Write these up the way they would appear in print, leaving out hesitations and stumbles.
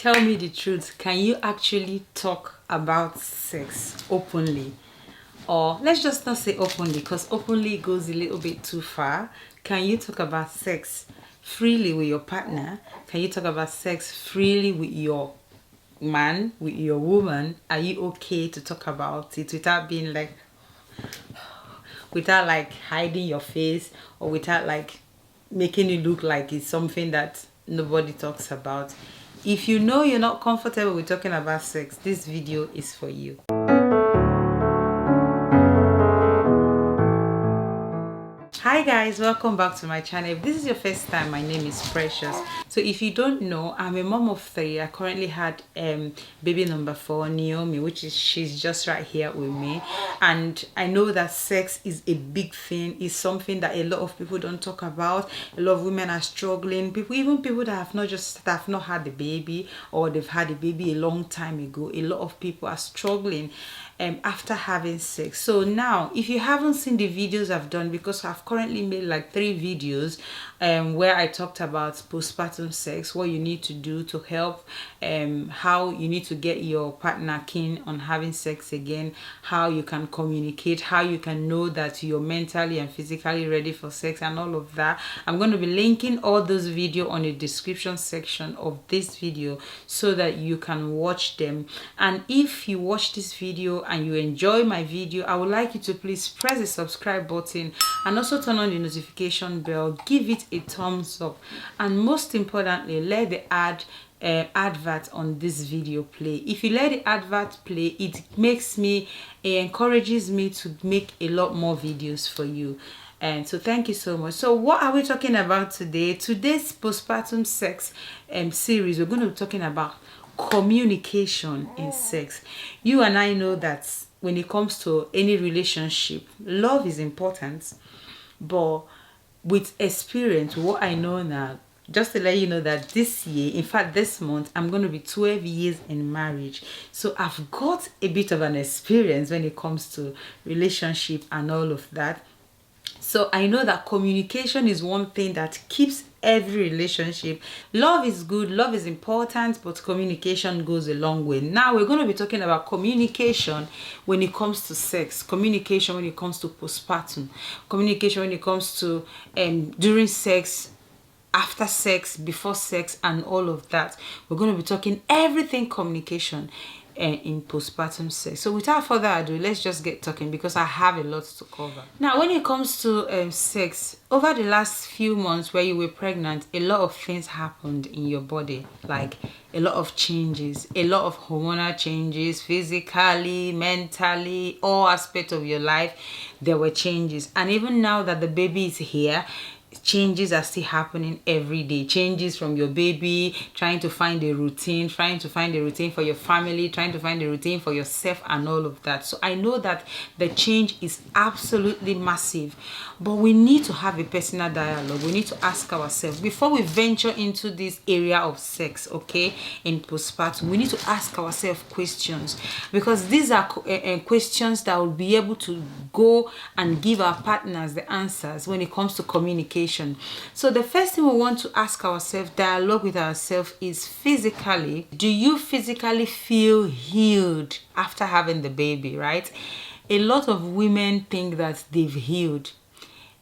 Tell me the truth. Can you actually talk about sex openly? Or let's just not say openly, because openly goes a little bit too far. Can you talk about sex freely with your partner? Can you talk about sex freely with your man, with your woman? Are you okay to talk about it without being like, without like hiding your face, or without like making it look like it's something that nobody talks about? If you know you're not comfortable with talking about sex, this video is for you. Hi guys, welcome back to my channel. If this is your first time, my name is Precious. So if you don't know, I'm a mom of 3. I currently had baby number 4, Naomi, which is she's just right here with me. And I know that sex is a big thing. It's something that a lot of people don't talk about. A lot of women are struggling. Even people that have not had the baby, or they've had a baby a long time ago, a lot of people are struggling after having sex. So now, if you haven't seen the videos I've done, because I've currently made like 3 videos where I talked about postpartum sex, what you need to do to help, how you need to get your partner keen on having sex again, how you can communicate, how you can know that you're mentally and physically ready for sex, and all of that. I'm going to be linking all those videos on the description section of this video so that you can watch them. And if you watch this video and you enjoy my video, I would like you to please press the subscribe button and also turn on the notification bell. Give it a thumbs up, and most importantly, let the advert on this video play. If you let the advert play, it encourages me to make a lot more videos for you. And so thank you so much. So what are we talking about today? Today's postpartum sex series, we're going to be talking about communication in sex. You and I know that when it comes to any relationship, love is important. But with experience, what I know now, just to let you know that this year, in fact this month, I'm going to be 12 years in marriage. So I've got a bit of an experience when it comes to relationship and all of that. So I know that communication is one thing that keeps every relationship. Love is good, love is important, but communication goes a long way. Now we're going to be talking about communication when it comes to sex, communication when it comes to postpartum, communication when it comes to during sex, after sex, before sex, and all of that. We're going to be talking everything communication in postpartum sex. So without further ado, let's just get talking, because I have a lot to cover. Now when it comes to sex, over the last few months where you were pregnant, a lot of things happened in your body, like a lot of changes, a lot of hormonal changes, physically, mentally, all aspects of your life. There were changes. And even now that the baby is here, changes are still happening every day. Changes from your baby, trying to find a routine, trying to find a routine for your family, trying to find a routine for yourself, and all of that. So I know that the change is absolutely massive, but we need to have a personal dialogue. We need to ask ourselves before we venture into this area of sex, okay, in postpartum. We need to ask ourselves questions, because these are questions that will be able to go and give our partners the answers when it comes to communication. So the first thing we want to ask ourselves, dialogue with ourselves, is physically. Do you physically feel healed after having the baby, right? A lot of women think that they've healed.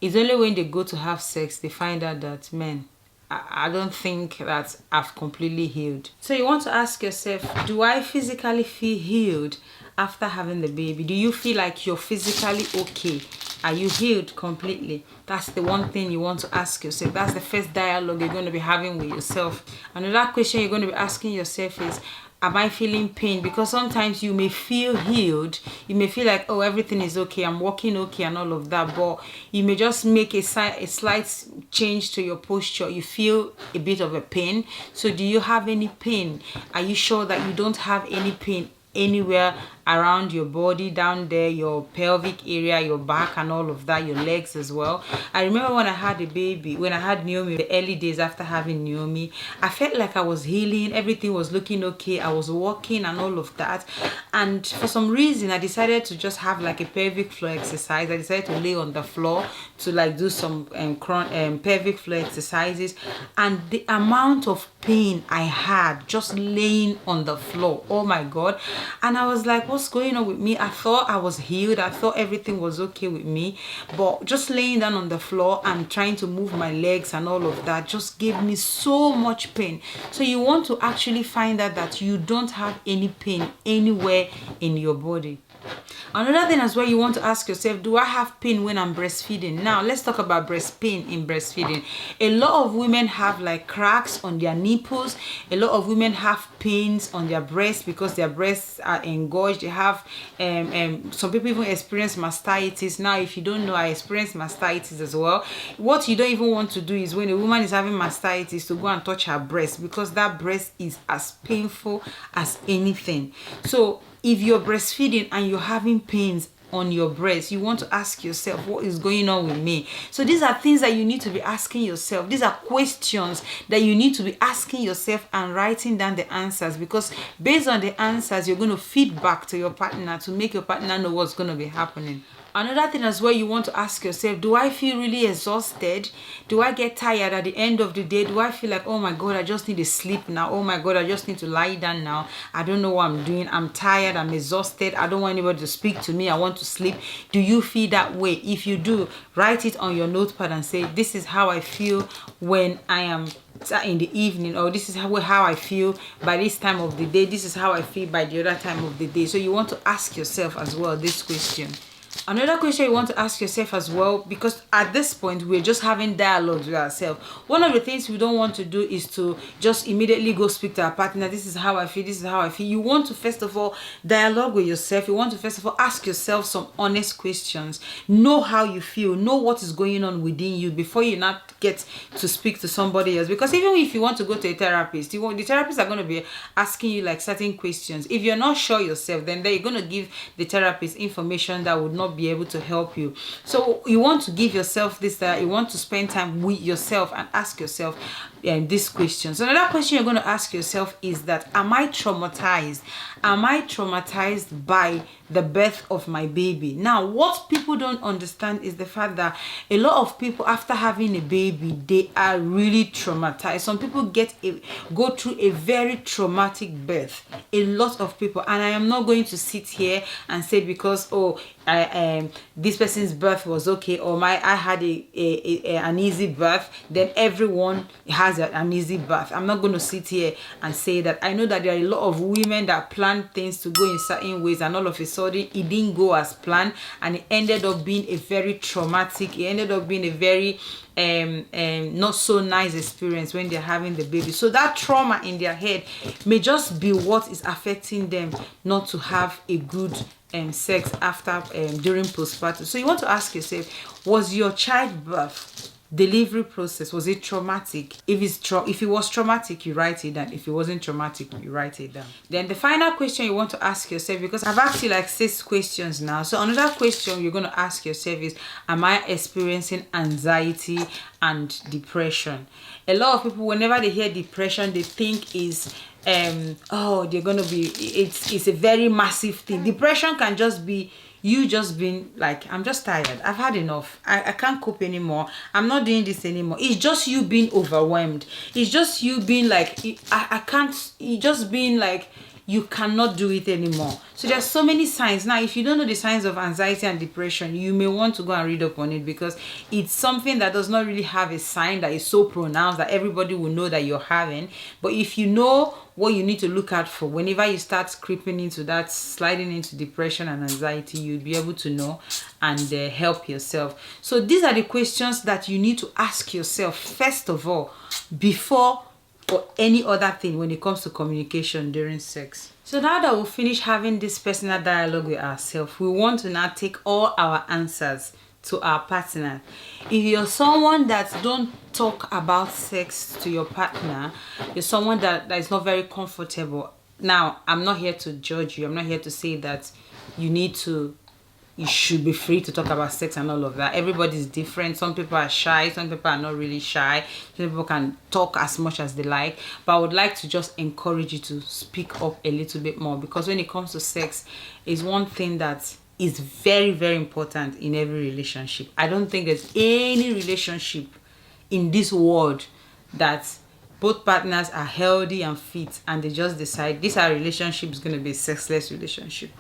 It's only when they go to have sex they find out that, man, I don't think that I've completely healed. So you want to ask yourself, do I physically feel healed after having the baby? Do you feel like you're physically okay? Are you healed completely? That's the one thing you want to ask yourself. That's the first dialogue you're going to be having with yourself. Another question you're going to be asking yourself is, am I feeling pain? Because sometimes you may feel healed. You may feel like, oh, everything is okay, I'm walking okay and all of that. But you may just make a slight change to your posture. You feel a bit of a pain. So do you have any pain? Are you sure that you don't have any pain anywhere around your body, down there, your pelvic area, your back and all of that, your legs as well. I remember when I had a baby, when I had Naomi, the early days after having Naomi, I felt like I was healing, everything was looking okay, I was walking and all of that. And for some reason I decided to just have like a pelvic floor exercise. I decided to lay on the floor to like do some pelvic floor exercises, and the amount of pain I had just laying on the floor, oh my god. And I was like, what's going on with me? I thought I was healed, I thought everything was okay with me, but just laying down on the floor and trying to move my legs and all of that just gave me so much pain. So you want to actually find out that you don't have any pain anywhere in your body. Another thing as well, you want to ask yourself, do I have pain when I'm breastfeeding? Now let's talk about breast pain in breastfeeding. A lot of women have like cracks on their nipples. A lot of women have pains on their breasts because their breasts are engorged. They have some people even experience mastitis. Now if you don't know, I experience mastitis as well. What you don't even want to do is, when a woman is having mastitis, to go and touch her breast, because that breast is as painful as anything. So if you're breastfeeding and you're having pains on your breast, you want to ask yourself, what is going on with me? So these are things that you need to be asking yourself. These are questions that you need to be asking yourself and writing down the answers, because based on the answers, you're going to feed back to your partner to make your partner know what's going to be happening. Another thing as well, you want to ask yourself, do I feel really exhausted? Do I get tired at the end of the day? Do I feel like, oh my god, I just need to sleep now? Oh my god, I just need to lie down now. I don't know what I'm doing. I'm tired. I'm exhausted. I don't want anybody to speak to me. I want to sleep. Do you feel that way? If you do, write it on your notepad and say, this is how I feel when I am in the evening, or this is how I feel by this time of the day. This is how I feel by the other time of the day. So you want to ask yourself as well this question. Another question you want to ask yourself as well, because at this point we're just having dialogues with ourselves. One of the things we don't want to do is to just immediately go speak to our partner. This is how I feel. This is how I feel. You want to first of all dialogue with yourself. You want to first of all ask yourself some honest questions. Know how you feel. Know what is going on within you before you not get to speak to somebody else. Because even if you want to go to a therapist, the therapists are going to be asking you like certain questions. If you're not sure yourself, then they're going to give the therapist information that would not be able to help you. So you want to give yourself this, you want to spend time with yourself and ask yourself these questions. So another question you're going to ask yourself is that, am I traumatized? Am I traumatized by the birth of my baby? Now, what people don't understand is the fact that a lot of people, after having a baby, they are really traumatized. Some people go through a very traumatic birth. A lot of people, and I am not going to sit here and say because this person's birth was okay, or I had an easy birth, then everyone has an easy birth. I'm not going to sit here and say that. I know that there are a lot of women that plan things to go in certain ways, and all of a sudden it didn't go as planned, and it ended up being a very traumatic, it ended up being a very not so nice experience when they're having the baby. So that trauma in their head may just be what is affecting them not to have a good sex after during postpartum. So you want to ask yourself, was your childbirth delivery process, was it traumatic? If it was traumatic, you write it down. If it wasn't traumatic, you write it down. Then the final question you want to ask yourself, because I've asked you like 6 questions now, so another question you're going to ask yourself is, am I experiencing anxiety and depression? A lot of people, whenever they hear depression, they think is they're gonna be, it's a very massive thing. Depression can just be you just being like, I'm just tired, I've had enough, I can't cope anymore, I'm not doing this anymore. It's just you being overwhelmed. It's just you being like, I can't, it's just being like you cannot do it anymore. So there's so many signs. Now, if you don't know the signs of anxiety and depression, you may want to go and read up on it, because it's something that does not really have a sign that is so pronounced that everybody will know that you're having. But if you know what you need to look out for whenever you start creeping into that, sliding into depression and anxiety, you'll be able to know and help yourself. So these are the questions that you need to ask yourself first of all, before or any other thing when it comes to communication during sex. So now that we've finished having this personal dialogue with ourselves, we want to now take all our answers to our partner. If you're someone that don't talk about sex to your partner, you're someone that is not very comfortable, Now, I'm not here to judge you. I'm not here to say that you should be free to talk about sex and all of that. Everybody's different. Some people are shy, some people are not really shy, some people can talk as much as they like. But I would like to just encourage you to speak up a little bit more, because when it comes to sex, is one thing that is very, very important in every relationship. I don't think there's any relationship in this world that both partners are healthy and fit and they just decide this our relationship is going to be a sexless relationship.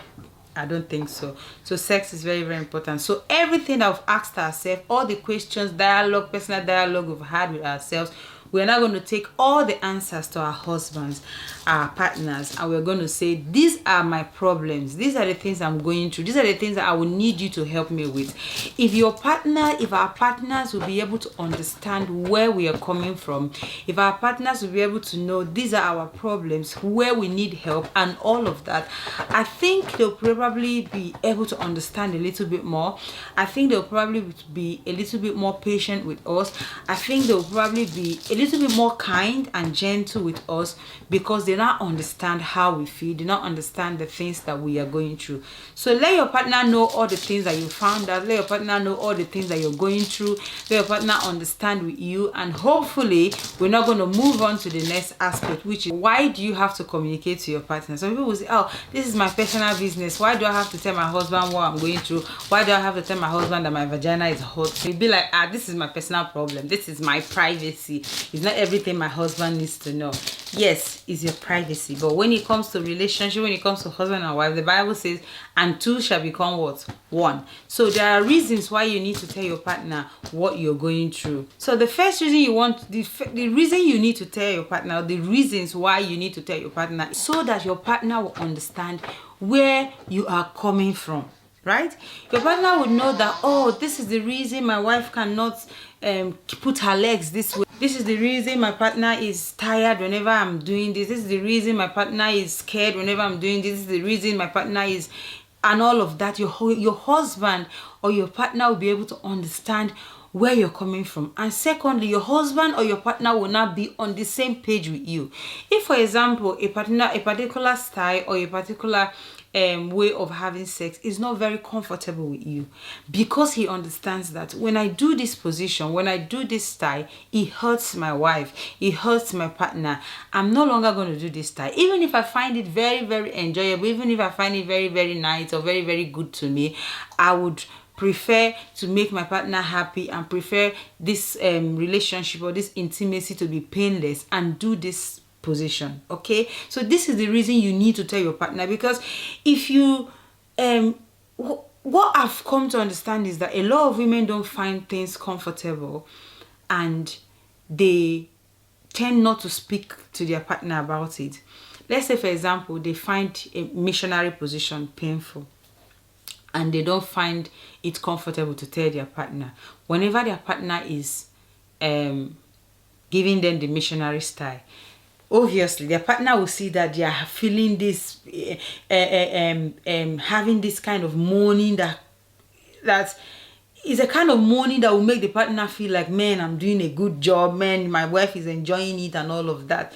I don't think so. So sex is very, very important. So everything that we've asked ourselves, all the questions, dialogue, personal dialogue we've had with ourselves, we're not going to take all the answers to our husbands, our partners, and we're going to say, these are my problems. These are the things I'm going through. These are the things that I will need you to help me with. If our partners will be able to understand where we are coming from, if our partners will be able to know these are our problems, where we need help, and all of that, I think they'll probably be able to understand a little bit more. I think they'll probably be a little bit more patient with us. I think they'll probably be a little bit more kind and gentle with us, because they don't understand how we feel. They don't understand the things that we are going through. So let your partner know all the things that you found out. Let your partner know all the things that you're going through. Let your partner understand with you, and hopefully we're not going to move on to the next aspect, which is, why do you have to communicate to your partner? Some people will say, oh, this is my personal business. Why do I have to tell my husband what I'm going through? Why do I have to tell my husband that my vagina is hot? You'd be like, this is my personal problem. This is my privacy. It's not everything my husband needs to know. Yes, it's your privacy. But when it comes to relationship, when it comes to husband and wife, the Bible says, and two shall become what? One. So there are reasons why you need to tell your partner what you're going through. So the first reason the reason you need to tell your partner, the reasons why you need to tell your partner, so that your partner will understand where you are coming from. Right? Your partner would know that, oh, this is the reason my wife cannot put her legs this way. This is the reason my partner is tired whenever I'm doing this. This is the reason my partner is scared whenever I'm doing this. This is the reason my partner is, and all of that. Your husband or your partner will be able to understand where you're coming from. And secondly, your husband or your partner will not be on the same page with you. If, for example, a particular style or a particular way of having sex is not very comfortable with you, because he understands that when I do this position, when I do this style, it hurts my wife, it hurts my partner, I'm no longer going to do this style. Even if I find it very, very enjoyable, even if I find it very, very nice or very, very good to me, I would prefer to make my partner happy and prefer this relationship or this intimacy to be painless and do this position. Okay, so this is the reason you need to tell your partner, because if you what I've come to understand is that a lot of women don't find things comfortable, and they tend not to speak to their partner about it. Let's say, for example, they find a missionary position painful, and they don't find it comfortable to tell their partner. Whenever their partner is giving them the missionary style, obviously their partner will see that they are feeling this having this kind of moaning that is a kind of moaning that will make the partner feel like, man, I'm doing a good job, man, my wife is enjoying it and all of that.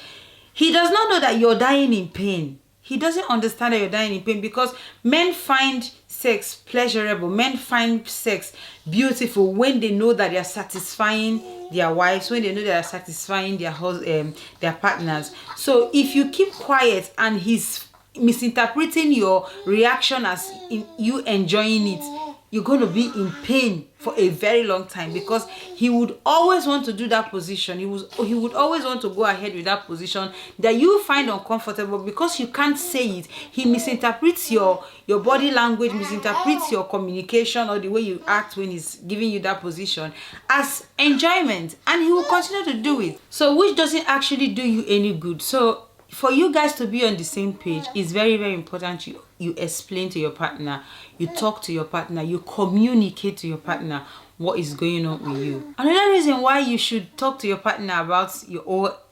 He does not know that you're dying in pain. He doesn't understand that you're dying in pain, because men find sex pleasurable, men find sex beautiful when they know that they are satisfying their wives, when they know they are satisfying their partners. So if you keep quiet and he's misinterpreting your reaction as in you enjoying it, you're going to be in pain for a very long time, because he would always want to do that position. He would always want to go ahead with that position that you find uncomfortable, because you can't say it. He misinterprets your body language, misinterprets your communication or the way you act when he's giving you that position as enjoyment, and he will continue to do it. So which doesn't actually do you any good. So for you guys to be on the same page, it's very, very important you explain to your partner, you talk to your partner, you communicate to your partner what is going on with you. Another reason why you should talk to your partner about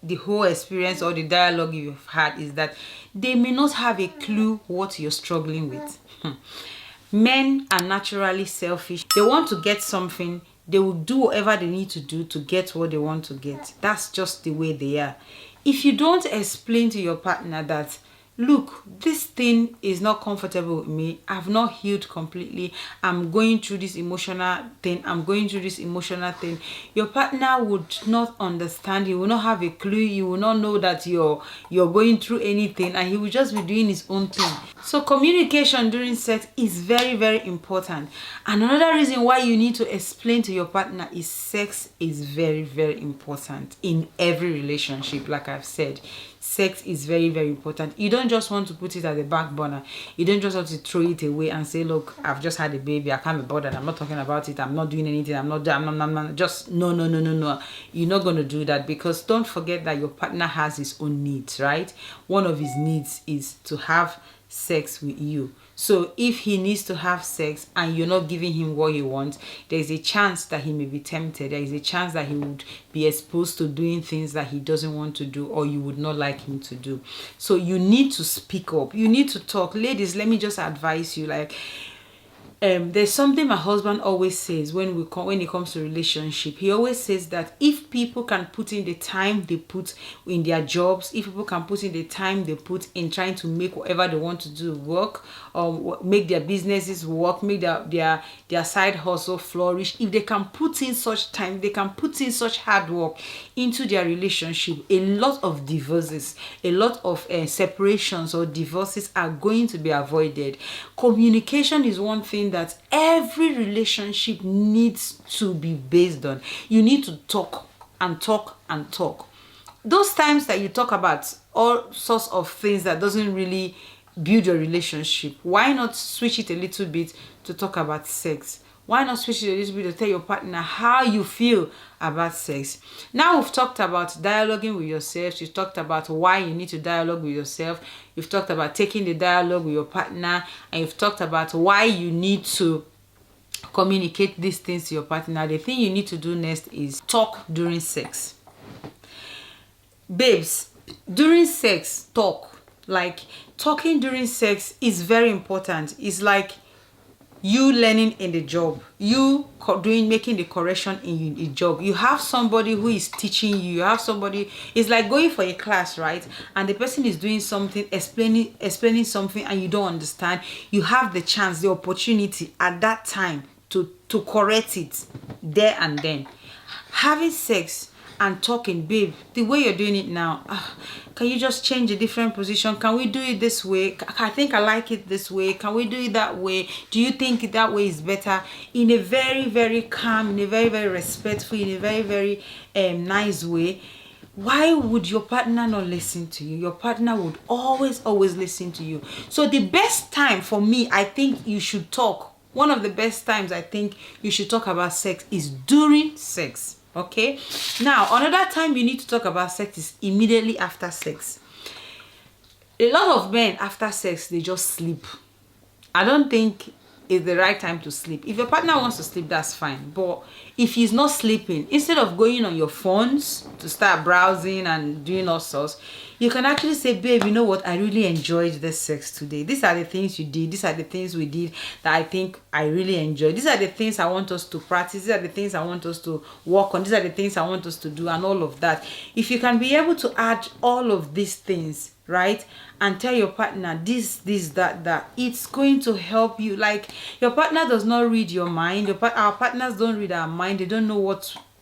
the whole experience or the dialogue you've had is that they may not have a clue what you're struggling with. Men are naturally selfish. They want to get something. They will do whatever they need to do to get what they want to get. That's just the way they are. If you don't explain to your partner that look, this thing is not comfortable with me. I've not healed completely. I'm going through this emotional thing. I'm going through this emotional thing. Your partner would not understand. He will not have a clue. You will not know that you're going through anything, and he will just be doing his own thing. So communication during sex is very, very important. And another reason why you need to explain to your partner is sex is very, very important in every relationship. Like I've said, sex is very, very important. You don't just want to put it at the back burner. You don't just want to throw it away and say, look, I've just had a baby, I can't be bothered, I'm not talking about it, I'm not doing anything, I'm not just no. You're not going to do that, because don't forget that your partner has his own needs, right? One of his needs is to have sex with you. So if he needs to have sex and you're not giving him what he wants, there's a chance that he may be tempted. There is a chance that he would be exposed to doing things that he doesn't want to do, or you would not like him to do. So you need to speak up. You need to talk. Ladies, let me just advise you, like, there's something my husband always says when it comes to relationship. He always says that if people can put in the time they put in their jobs, if people can put in the time they put in trying to make whatever they want to do work, or make their businesses work, make their side hustle flourish, if they can put in such time, they can put in such hard work into their relationship, a lot of divorces, a lot of separations or divorces are going to be avoided. Communication is one thing that every relationship needs to be based on. You need to talk and talk and talk. Those times that you talk about all sorts of things that doesn't really build your relationship, why not switch it a little bit to talk about sex? Why not switch it a little bit to tell your partner how you feel about sex? Now we've talked about dialoguing with yourself. You've talked about why you need to dialogue with yourself. You've talked about taking the dialogue with your partner. And you've talked about why you need to communicate these things to your partner. The thing you need to do next is talk during sex. Babes, during sex, talk. Like, talking during sex is very important. It's like you learning in the job, you making the correction in the job. You have somebody who is teaching you. You have somebody. It's like going for a class, right? And the person is doing something, explaining something, and you don't understand. You have the chance, the opportunity at that time to correct it there and then. Having sex and talking, babe, the way you're doing it now, can you just change a different position? Can we do it this way? I think I like it this way. Can we do it that way? Do you think that way is better? In a very, very calm, in a very, very respectful, in a very, very nice way. Why would your partner not listen to you? Your partner would always listen to you. So the best time for me, I think you should talk. One of the best times I think you should talk about sex is during sex. Okay, now another time you need to talk about sex is immediately after sex. A lot of men after sex, they just sleep. I don't think it's the right time to sleep. If your partner wants to sleep, that's fine. But if he's not sleeping, instead of going on your phones to start browsing and doing all sorts, you can actually say, babe, you know what? I really enjoyed this sex today. These are the things you did. These are the things we did that I think I really enjoyed. These are the things I want us to practice. These are the things I want us to work on. These are the things I want us to do, and all of that. If you can be able to add all of these things, right, and tell your partner this, that, it's going to help you. Like, your partner does not read your mind. Our partners don't read our mind. They don't know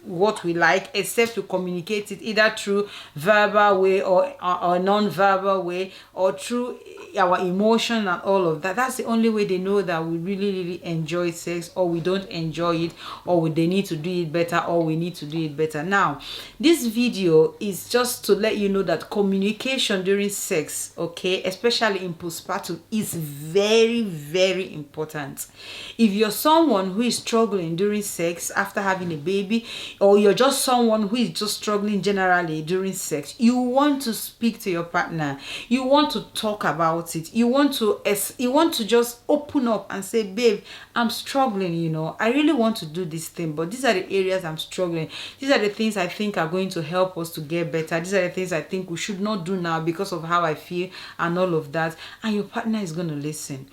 what we like, except to communicate it either through verbal way or non-verbal way, or through our emotion and all of that. That's the only way they know that we really enjoy sex, or we don't enjoy it, or they need to do it better, or we need to do it better. Now, this video is just to let you know that communication during sex, okay, especially in postpartum, is very, very important. If you're someone who is struggling during sex after having a baby, or you're just someone who is just struggling generally during sex, you want to speak to your partner. You want to talk about it. You want to just open up and say, babe, I'm struggling, you know. I really want to do this thing, but these are the areas I'm struggling. These are the things I think are going to help us to get better. These are the things I think we should not do now because of how I feel and all of that. And your partner is going to listen.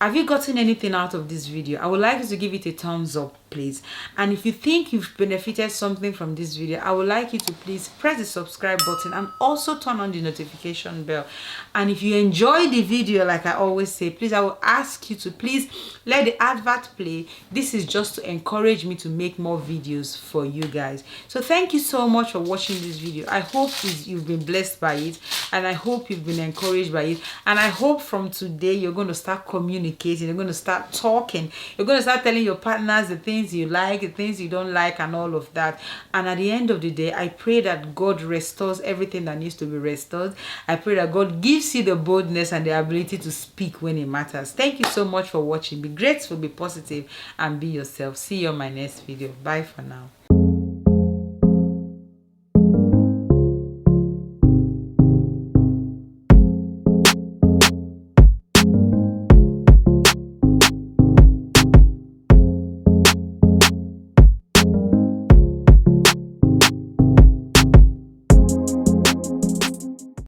Have you gotten anything out of this video? I would like you to give it a thumbs up. please. And if you think you've benefited something from this video, I would like you to please press the subscribe button and also turn on the notification bell. And if you enjoy the video, like I always say, please, I will ask you to please let the advert play. This is just to encourage me to make more videos for you guys. So thank you so much for watching this video. I hope you've been blessed by it, and I hope you've been encouraged by it, and I hope from today you're going to start communicating, you're going to start talking, you're going to start telling your partners the things you like, the things you don't like, and all of that. And at the end of the day, I pray that God restores everything that needs to be restored. I pray that God gives you the boldness and the ability to speak when it matters. Thank you so much for watching. Be grateful, be positive, and be yourself. See you on my next video. Bye for now.